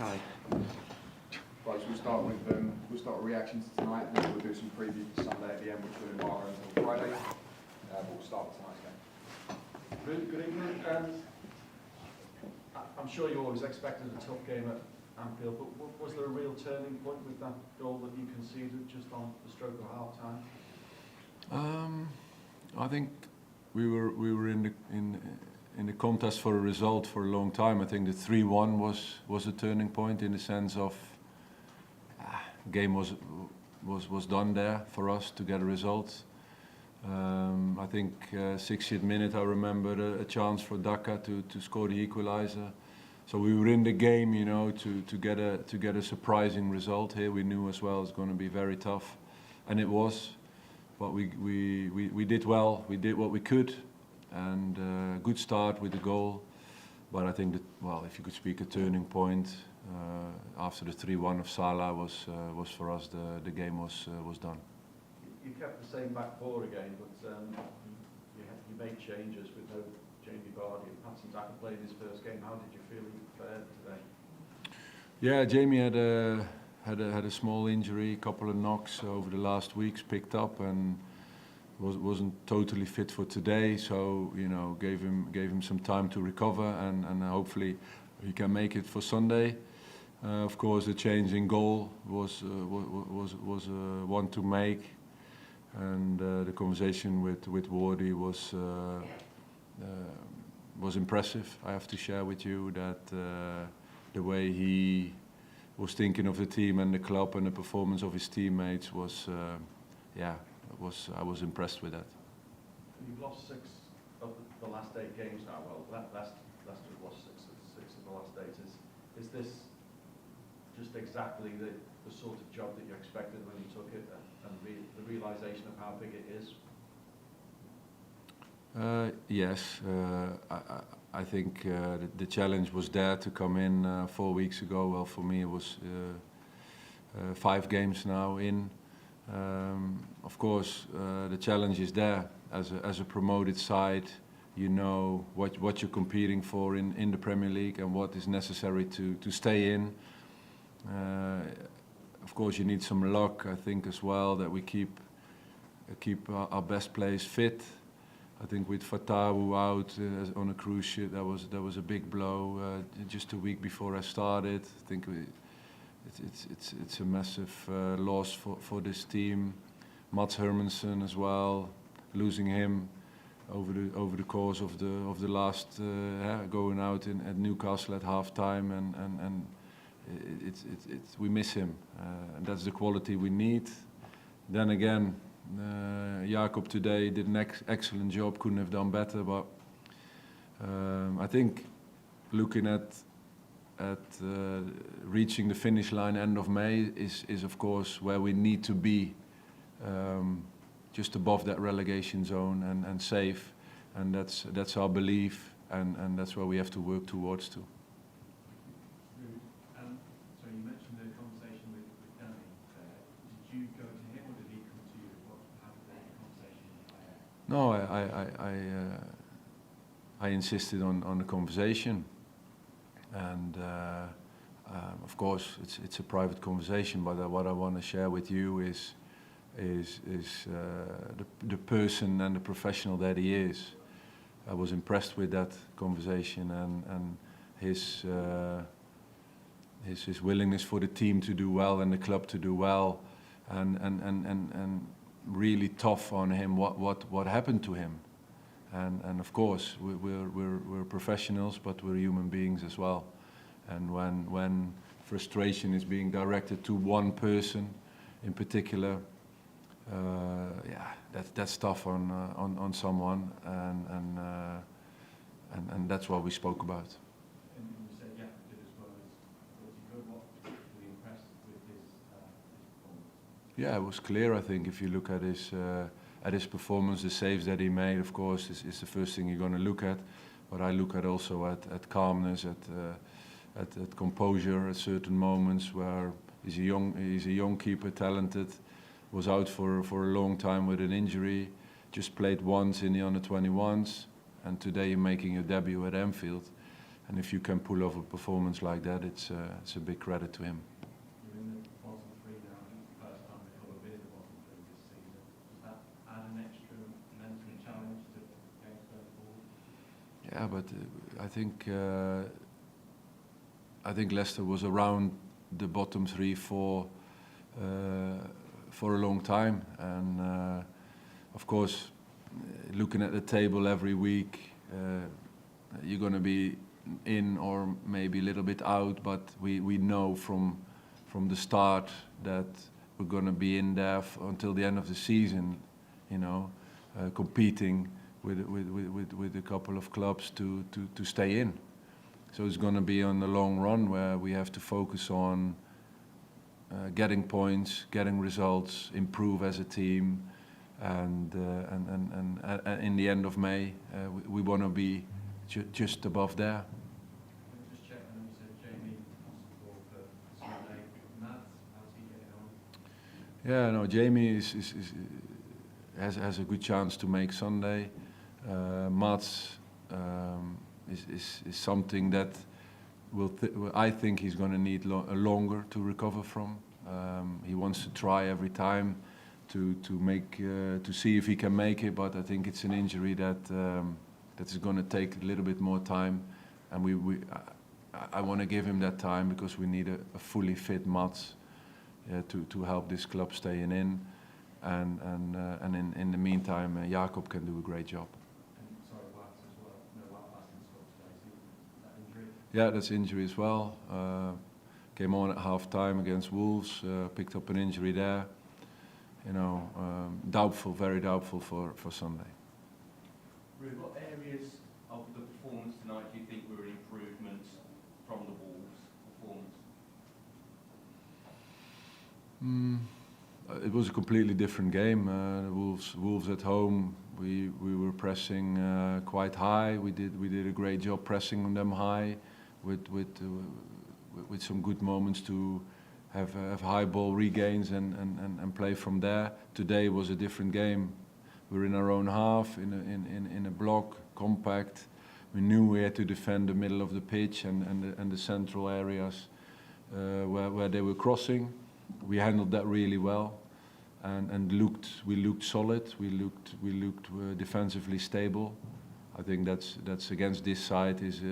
Hi. Right, so we'll start with reactions to tonight, and then we'll do some preview for Sunday at the end, which will embark until Friday. But we'll start with tonight's game. Really good evening. I'm sure you always expected a tough game at Anfield, but was there a real turning point with that goal that you conceded just on the stroke of half time? I think we were in the contest for a result for a long time. I think the 3-1 was a turning point in the sense of game was done there for us to get a result. I think 60th minute I remember a chance for Daka to score the equalizer. So we were in the game, you know, to get a surprising result here. We knew as well it's going to be very tough, and it was. But we did well. We did what we could, and good start with the goal. But I think that, well, if you could speak a turning point after the 3-1 of Salah was for us. The game was done. You kept the same back four again, but you made changes with no Jamie Vardy and Patson Daka played his first game. How did you feel he fared today? Yeah, Jamie had a small injury, a couple of knocks over the last weeks, picked up and wasn't totally fit for today. So you know, gave him some time to recover, and hopefully he can make it for Sunday. Of course, the change in goal was one to make, and the conversation with Vardy was impressive. I have to share with you that the way he was thinking of the team and the club and the performance of his teammates was, I was impressed with that. You've lost 6 of the last 8 games now. Well, Leicester have lost 6 of the last 8. Is this just exactly the sort of job that you expected when you took it, and the realisation of how big it is? Yes, I think the challenge was there to come in 4 weeks ago. Well, for me it was 5 games now in. Of course, the challenge is there. As a promoted side, you know what you're competing for in the Premier League and what is necessary to stay in. Of course, you need some luck. I think as well that we keep our best players fit. I think with Fatawu out on a cruise ship, that was a big blow. Just a week before I started, I think it's a massive loss for this team. Mats Hermansen as well, losing him over the course of the last going out at Newcastle at half time, and we miss him, and that's the quality we need. Then again, Jakob today did an excellent job, couldn't have done better, but I think looking at reaching the finish line end of May is of course where we need to be, just above that relegation zone and safe, and that's our belief, and that's where we have to work towards too. So you mentioned the conversation with Danny. Did you go to him or did he come to you? How did that conversation play out? No, I insisted on the conversation, and of course it's a private conversation. But what I want to share with you is the person and the professional that he is. I was impressed with that conversation and his willingness for the team to do well and the club to do well, and really tough on him what happened to him, and of course we're professionals, but we're human beings as well, and when frustration is being directed to one person in particular, that's tough on someone, and that's what we spoke about. And you said Jakob did as well as he could. What particularly impressed with his performance? Yeah, it was clear. I think if you look at his performance, the saves that he made, of course, is the first thing you're going to look at. But I look at also at calmness, at composure, at certain moments where he's a young keeper, talented, was out for a long time with an injury, just played once in the under-21s, and today you're making your debut at Anfield. And if you can pull off a performance like that, it's a big credit to him. You're in the bottom three now. I think it's the first time the club have been in the bottom three this season. Does that add an extra mental challenge to games going forward? Yeah, but I think Leicester was around the bottom 3-4 for a long time, and of course, looking at the table every week, you're going to be in or maybe a little bit out, but we know from the start that we're going to be in there until the end of the season, you know, competing with a couple of clubs to stay in. So it's going to be on the long run where we have to focus on getting points, getting results, improve as a team, and in the end of May, we want to be just above there. Just check, I know you said Jamie possible for Sunday. Matt, how's he getting on? Yeah, no, Jamie has a good chance to make Sunday. Mats is something that I think he's going to need longer to recover from. He wants to try every time to see if he can make it, but I think it's an injury that is going to take a little bit more time, and I want to give him that time because we need a fully fit Mats to help this club stay in, and in the meantime, Jakob can do a great job. And sorry, Wax as well. No, Wax in scope today. Is that injury? Yeah, that's injury as well. Came on at half time against Wolves, picked up an injury there. You know, doubtful, very doubtful for Sunday. Ruud, what areas of the performance tonight do you think were improvements from the Wolves' performance? It was a completely different game. The Wolves at home, we were pressing quite high. We did a great job pressing them high, with some good moments to have high ball regains and play from there. Today was a different game. We were in our own half, in a block, compact. We knew we had to defend the middle of the pitch and the central areas where they were crossing. We handled that really well, and we looked solid. We looked defensively stable. I think that's against this side is